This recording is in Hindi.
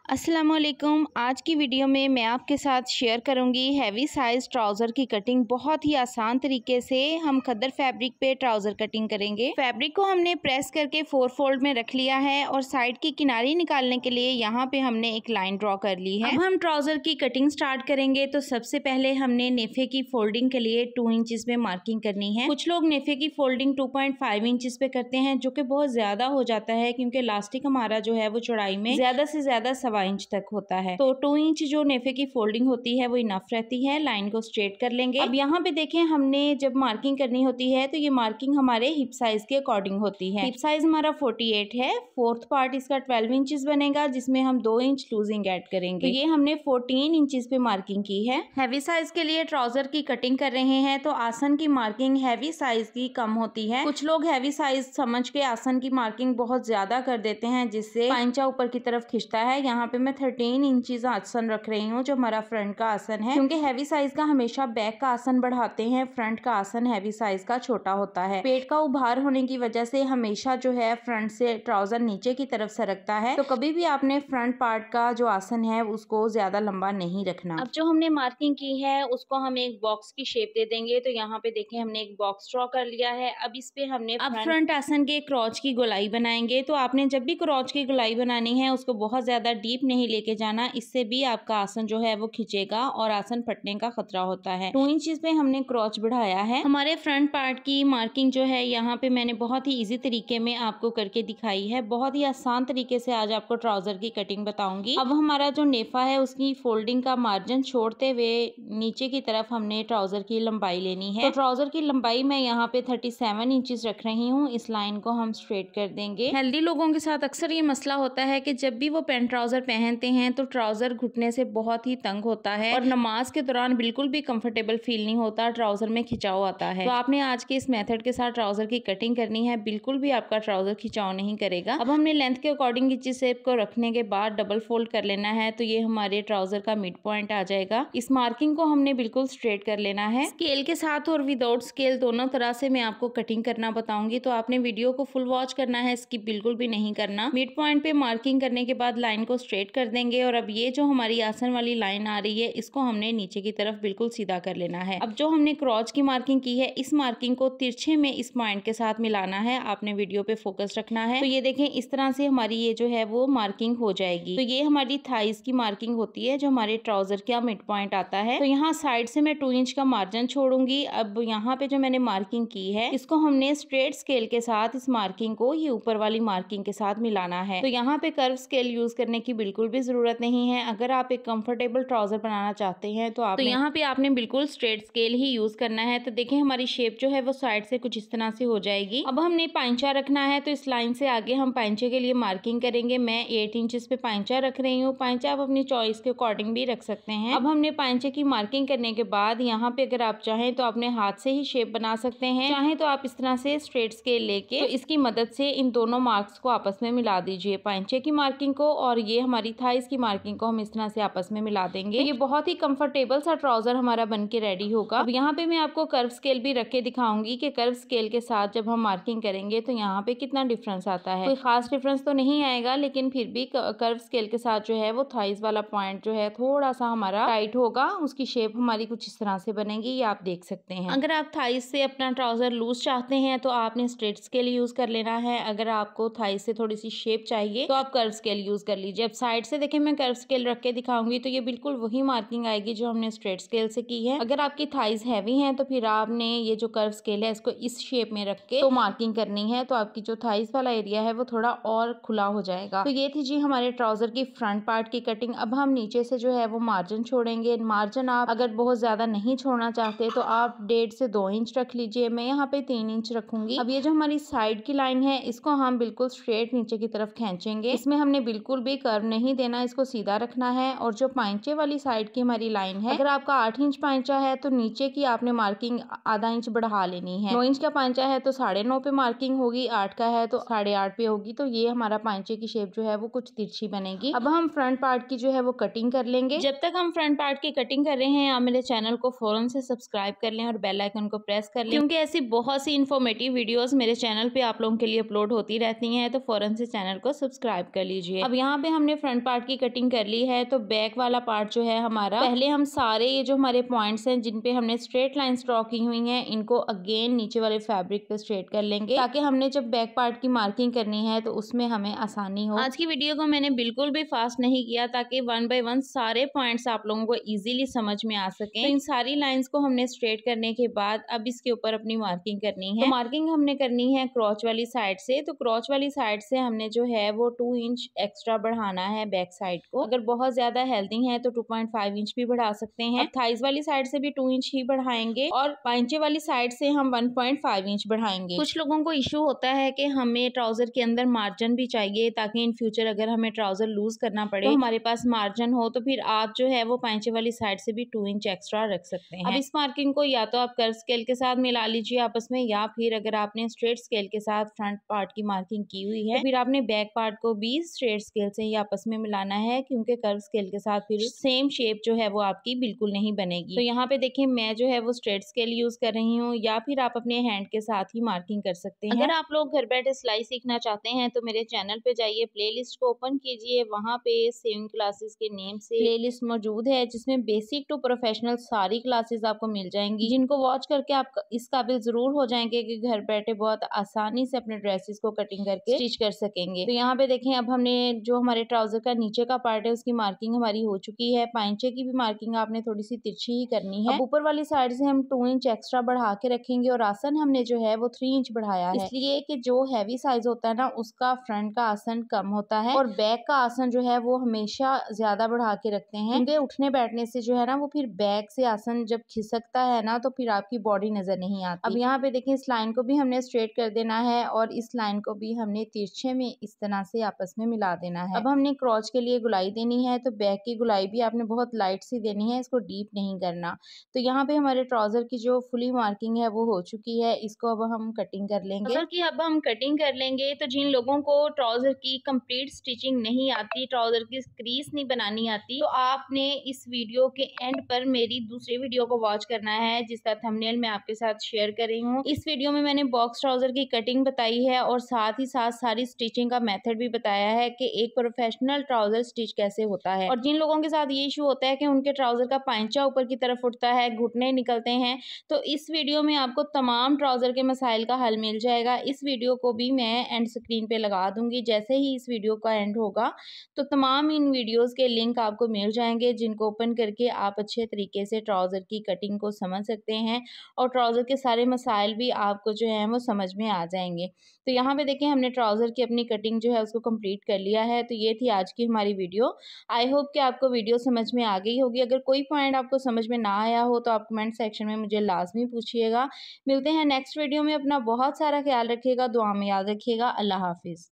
अस्सलाम वालेकुम। आज की वीडियो में मैं आपके साथ शेयर करूंगी हैवी साइज ट्राउज़र की कटिंग। बहुत ही आसान तरीके से हम खद्दर फैब्रिक पे ट्राउज़र कटिंग करेंगे। फैब्रिक को हमने प्रेस करके 4 फोल्ड में रख लिया है और साइड की किनारी निकालने के लिए यहाँ पे हमने एक लाइन ड्रॉ कर ली है। अब हम ट्राउज़र की कटिंग स्टार्ट करेंगे तो सबसे पहले हमने नेफे की फोल्डिंग के लिए 2 इंचेस में मार्किंग करनी है। कुछ लोग नेफे की फोल्डिंग 2.5 इंचेस पे करते हैं, जो कि बहुत ज्यादा हो जाता है क्योंकि इलास्टिक हमारा जो है वो चौड़ाई में ज्यादा से ज्यादा 1.25 इंच तक होता है। तो 2 इंच जो नेफे की फोल्डिंग होती है वो इनफ रहती है। लाइन को स्ट्रेट कर लेंगे। अब यहाँ पे देखें, हमने जब मार्किंग करनी होती है तो ये मार्किंग हमारे हिप साइज के अकॉर्डिंग होती है। हिप साइज हमारा 48 है। 4th पार्ट इसका 12 इंचेस बनेगा, जिसमें हम 2 इंच लूजिंग ऐड करेंगे। तो ये हमने 14 इंचेस पे मार्किंग की है। हैवी साइज के लिए ट्राउजर की कटिंग कर रहे हैं तो आसन की मार्किंग हैवी साइज की कम होती है। कुछ लोग हैवी साइज समझ के आसन की मार्किंग बहुत ज्यादा कर देते हैं, जिससे पांचा ऊपर की तरफ खिंचता है। यहाँ पे मैं 13 इंचेस आसन रख रही हूँ, जो हमारा फ्रंट का आसन है, क्योंकि हैवी साइज का हमेशा बैक का आसन बढ़ाते हैं, फ्रंट का आसन हैवी साइज का छोटा होता है। पेट का उभार होने की वजह से हमेशा जो है फ्रंट से ट्राउजर नीचे की तरफ सरकता है। तो कभी भी आपने फ्रंट पार्ट का जो आसन है उसको ज्यादा लंबा नहीं रखना। अब जो हमने मार्किंग की है उसको हम एक बॉक्स की शेप दे देंगे। तो यहाँ पे देखें, हमने एक बॉक्स ड्रॉ कर लिया है। अब इस पे हमने फ्रंट आसन के क्रॉच की गोलाई बनाएंगे। तो आपने जब भी क्रॉच की गोलाई बनानी है उसको बहुत ज्यादा डीप नहीं लेके जाना, इससे भी आपका आसन जो है वो खिंचेगा और आसन फटने का खतरा होता है। 2 इंचेस पे हमने क्रॉच बढ़ाया है। हमारे फ्रंट पार्ट की मार्किंग जो है यहाँ पे मैंने बहुत ही इजी तरीके में आपको करके दिखाई है। बहुत ही आसान तरीके से आज आपको ट्राउजर की कटिंग बताऊंगी। अब हमारा जो नेफा है उसकी फोल्डिंग का मार्जिन छोड़ते हुए नीचे की तरफ हमने ट्राउजर की लंबाई लेनी है। तो ट्राउजर की लंबाई मैं यहाँ पे 37 इंचेस रख रही हूँ। इस लाइन को हम स्ट्रेट कर देंगे। हेल्दी लोगों के साथ अक्सर ये मसला होता है कि जब भी वो पैंट ट्राउजर पहनते हैं तो ट्राउजर घुटने से बहुत ही तंग होता है और नमाज के दौरान बिल्कुल भी कंफर्टेबल फील नहीं होता, ट्राउजर में खिंचाव आता है। तो आपने आज के इस मेथड के साथ ट्राउजर की कटिंग करनी है, बिल्कुल भी आपका ट्राउजर खिंचाव नहीं करेगा। अब हमने लेंथ के अकॉर्डिंग इस शेप को रखने के बाद डबल फोल्ड कर लेना है। तो ये हमारे ट्राउजर का मिड पॉइंट आ जाएगा। इस मार्किंग को हमने बिल्कुल स्ट्रेट कर लेना है। स्केल के साथ और विदाउट स्केल दोनों तरह से मैं आपको कटिंग करना बताऊंगी, तो आपने वीडियो को फुल वॉच करना है, स्किप बिल्कुल भी नहीं करना। मिड पॉइंट पे मार्किंग करने के बाद लाइन को स्ट्रेट कर देंगे और अब ये जो हमारी आसन वाली लाइन आ रही है इसको हमने नीचे की तरफ बिल्कुल सीधा कर लेना है। अब जो हमने क्रॉच की मार्किंग की है इस मार्किंग को तिरछे में इस पॉइंट के साथ मिलाना है। आपने वीडियो पे फोकस रखना है। तो ये देखें, इस तरह से हमारी ये जो है वो मार्किंग हो जाएगी। तो ये हमारी थाइज की मार्किंग होती है जो हमारे ट्राउजर का मिड पॉइंट आता है। तो यहाँ साइड से मैं 2 इंच का मार्जिन छोड़ूंगी। अब यहाँ पे जो मैंने मार्किंग की है इसको हमने स्ट्रेट स्केल के साथ इस मार्किंग को ये ऊपर वाली मार्किंग के साथ मिलाना है। तो यहाँ पे कर्व स्केल यूज करने की बिल्कुल भी जरूरत नहीं है। अगर आप एक कंफर्टेबल ट्राउजर बनाना चाहते हैं तो यहाँ पे आपने बिल्कुल स्ट्रेट स्केल ही यूज करना है। तो देखें, हमारी शेप जो है वो साइड से कुछ इस तरह से हो जाएगी। अब हमने पांचा रखना है, तो इस लाइन से आगे हम पांचे के लिए मार्किंग करेंगे। मैं 8 इंचेस पे पांचा रख रही हूँ। पांचा आप अपनी चॉइस के अकॉर्डिंग भी रख सकते हैं। अब हमने पांचे की मार्किंग करने के बाद यहाँ पे अगर आप चाहें तो अपने हाथ से ही शेप बना सकते हैं, चाहें तो आप इस तरह से स्ट्रेट स्केल लेके तो इसकी मदद से इन दोनों मार्क्स को आपस में मिला दीजिए, पांचे की मार्किंग को और ये हमारी थाइस की मार्किंग को हम इस तरह से आपस में मिला देंगे। तो ये बहुत ही कंफर्टेबल सा ट्राउजर हमारा बन के रेडी होगा। अब यहाँ पे मैं आपको कर्व स्केल भी रख के दिखाऊंगी कि कर्व स्केल के साथ जब हम मार्किंग करेंगे तो यहाँ पे कितना डिफरेंस आता है। कोई खास डिफरेंस तो नहीं आएगा, लेकिन फिर भी कर्व स्केल के साथ जो है वो थाइस वाला पॉइंट जो है थोड़ा सा हमारा टाइट होगा। उसकी शेप हमारी कुछ इस तरह से बनेगी, ये आप देख सकते हैं। अगर आप थाइस से अपना ट्राउजर लूज चाहते हैं तो आपने स्ट्रेट स्केल यूज कर लेना है। अगर आपको थाइस से थोड़ी सी शेप चाहिए तो आप कर्व स्केल यूज कर लीजिए। अब साइड से देखें, मैं कर्व स्केल रख के दिखाऊंगी तो ये बिल्कुल वही मार्किंग आएगी जो हमने स्ट्रेट स्केल से की है। अगर आपकी थाइज हैवी है तो फिर आपने ये जो कर्व स्केल है इसको इस शेप में रख के तो मार्किंग करनी है। तो आपकी जो थाइज वाला एरिया है वो थोड़ा और खुला हो जाएगा। तो ये थी जी हमारे ट्राउजर की फ्रंट पार्ट की कटिंग। अब हम नीचे से जो है वो मार्जिन छोड़ेंगे। मार्जिन आप अगर बहुत ज्यादा नहीं छोड़ना चाहते तो आप 1.5 से 2 इंच रख लीजिए। मैं यहाँ पे 3 इंच रखूंगी। अब ये जो हमारी साइड की लाइन है इसको हम बिल्कुल स्ट्रेट नीचे की तरफ खींचेंगे। इसमें हमने बिल्कुल भी कर्व नहीं देना, इसको सीधा रखना है। और जो पांचे वाली साइड की हमारी लाइन है, अगर आपका 8 इंच पांचा है तो नीचे की आपने मार्किंग आधा इंच बढ़ा लेनी है। 9 इंच का पांचा है तो 9.5 पे मार्किंग होगी, 8 का है तो 8.5 पे होगी। तो ये हमारा पांचे की शेप जो है वो कुछ तिरछी बनेगी। अब हम फ्रंट पार्ट की जो है वो कटिंग कर लेंगे। जब तक हम फ्रंट पार्ट की कटिंग कर रहे हैं आप मेरे चैनल को फौरन से सब्सक्राइब कर लें और बेल आइकन को प्रेस कर लें, क्योंकि ऐसी बहुत सी इन्फॉर्मेटिव वीडियोस मेरे चैनल पे आप लोगों के लिए अपलोड होती रहती हैं। तो फौरन से चैनल को सब्सक्राइब कर लीजिए। अब यहाँ पे हमने फ्रंट पार्ट की कटिंग कर ली है तो बैक वाला पार्ट जो है हमारा, पहले हम सारे ये जो हमारे पॉइंट्स हैं जिन पे हमने स्ट्रेट लाइंस ड्रॉ की हुई हैं इनको अगेन नीचे वाले फैब्रिक पे स्ट्रेट कर लेंगे, ताकि हमने जब बैक पार्ट की मार्किंग करनी है तो उसमें हमें आसानी हो। आज की वीडियो को मैंने बिल्कुल भी फास्ट नहीं किया ताकि वन बाय वन सारे पॉइंट्स आप लोगों को इजीली समझ में आ सकें। तो इन सारी लाइंस को हमने स्ट्रेट करने के बाद अब इसके ऊपर अपनी मार्किंग करनी है। तो मार्किंग हमने करनी है क्रॉच वाली साइड से। तो क्रॉच वाली साइड से हमने जो है वो 2 इंच एक्स्ट्रा बढ़ाना है बैक साइड को। अगर बहुत ज्यादा हेल्दी है तो 2.5 इंच भी बढ़ा सकते हैं। अब थाइज वाली साइड से भी 2 इंच ही बढ़ाएंगे और पांचे वाली साइड से हम 1.5 इंच बढ़ाएंगे। कुछ लोगों को इशू होता है कि हमें ट्राउजर के अंदर मार्जिन भी चाहिए ताकि इन फ्यूचर अगर हमें ट्राउजर लूज करना पड़े तो हमारे पास मार्जिन हो, तो फिर आप जो है वो पांचे वाली साइड से भी 2 इंच एक्स्ट्रा रख सकते हैं। अब इस मार्किंग को या तो आप कर्व स्केल के साथ मिला लीजिए आपस में, या फिर अगर आपने स्ट्रेट स्केल के साथ फ्रंट पार्ट की मार्किंग की हुई है तो फिर आपने बैक पार्ट को भी स्ट्रेट स्केल से ही आपस में मिलाना है, क्योंकि कर्व स्केल के साथ फिर सेम शेप जो है वो आपकी बिल्कुल नहीं बनेगी। तो यहाँ पे देखिए मैं जो है वो स्ट्रेट स्केल यूज कर रही हूँ, या फिर आप अपने हैंड के साथ ही मार्किंग कर सकते हैं। अगर आप लोग घर बैठे सिलाई सीखना चाहते हैं तो मेरे चैनल पे जाइए, प्लेलिस्ट को ओपन कीजिए, वहाँ पे सेविंग क्लासेस के नेम से प्लेलिस्ट मौजूद है जिसमें बेसिक टू प्रोफेशनल सारी क्लासेस आपको मिल जाएंगी, जिनको वॉच करके आप इस काबिल जरूर हो जाएंगे कि घर बैठे बहुत आसानी से अपने ड्रेसेस को कटिंग करके स्टिच कर सकेंगे। तो यहाँ पे देखें अब हमने जो हमारे ट्राउजर का नीचे का पार्ट है उसकी मार्किंग हमारी हो चुकी है। पांचे की भी मार्किंग आपने थोड़ी सी तिरछी ही करनी है। अब ऊपर वाली साइड से हम 2 इंच एक्स्ट्रा बढ़ा के रखेंगे और आसन हमने जो है वो 3 इंच बढ़ाया है, इसलिए कि जो हैवी साइज होता है ना उसका फ्रंट का आसन कम होता है और बैक का आसन जो है वो हमेशा ज्यादा बढ़ा के रखते हैं, क्योंकि उठने बैठने से जो है ना वो फिर बैक से आसन जब खिसकता है ना तो फिर आपकी बॉडी नजर नहीं आती। अब यहाँ पे देखिए इस लाइन को भी हमने स्ट्रेट कर देना है और इस लाइन को भी हमने तिरछे में इस तरह से आपस में मिला देना है। अब हमने क्रॉच के लिए गुलाई देनी है, तो बैक की गुलाई भी आपने बहुत लाइट सी देनी है, इसको डीप नहीं करना। तो यहाँ पे हमारे ट्राउजर की जो फुली मार्किंग है वो हो चुकी है, इसको अब हम कटिंग कर लेंगे। ट्राउजर की अब हम कटिंग कर लेंगे। तो जिन लोगों को ट्राउजर की कंप्लीट स्टिचिंग नहीं आती, ट्राउजर की क्रीज नहीं बनानी आती, तो आपने इस वीडियो के एंड पर मेरी दूसरी वीडियो को वॉच करना है जिसका थंबनेल मैं आपके साथ शेयर कर रही हूँ। इस वीडियो में मैंने बॉक्स ट्राउजर की कटिंग बताई है और साथ ही साथ सारी स्टिचिंग का मेथड भी बताया है कि एक प्रोफेशनल ट्राउजर स्टिच कैसे होता है। और जिन लोगों के साथ ये इशू होता है कि उनके ट्राउजर का पांचा ऊपर की तरफ उठता है, घुटने निकलते हैं, तो इस वीडियो में आपको तमाम ट्राउजर के मसाइल का हल मिल जाएगा। इस वीडियो को भी मैं एंड स्क्रीन पे लगा दूंगी। जैसे ही इस वीडियो का एंड होगा तो तमाम इन वीडियोस के लिंक आपको मिल जाएंगे, जिनको ओपन करके आप अच्छे तरीके से ट्राउजर की कटिंग को समझ सकते हैं और ट्राउजर के सारे मसाइल भी आपको जो है वो समझ में आ जाएंगे। तो यहाँ पे देखिए हमने ट्राउजर की अपनी कटिंग जो है उसको कंप्लीट कर लिया है। तो ये थी आज की हमारी वीडियो। आई होप कि आपको वीडियो समझ में आ गई होगी। अगर कोई पॉइंट आपको समझ में ना आया हो तो आप कमेंट सेक्शन में मुझे लाजमी पूछिएगा। मिलते हैं नेक्स्ट वीडियो में। अपना बहुत सारा ख्याल रखिएगा, दुआ में याद रखिएगा। अल्लाह हाफिज़।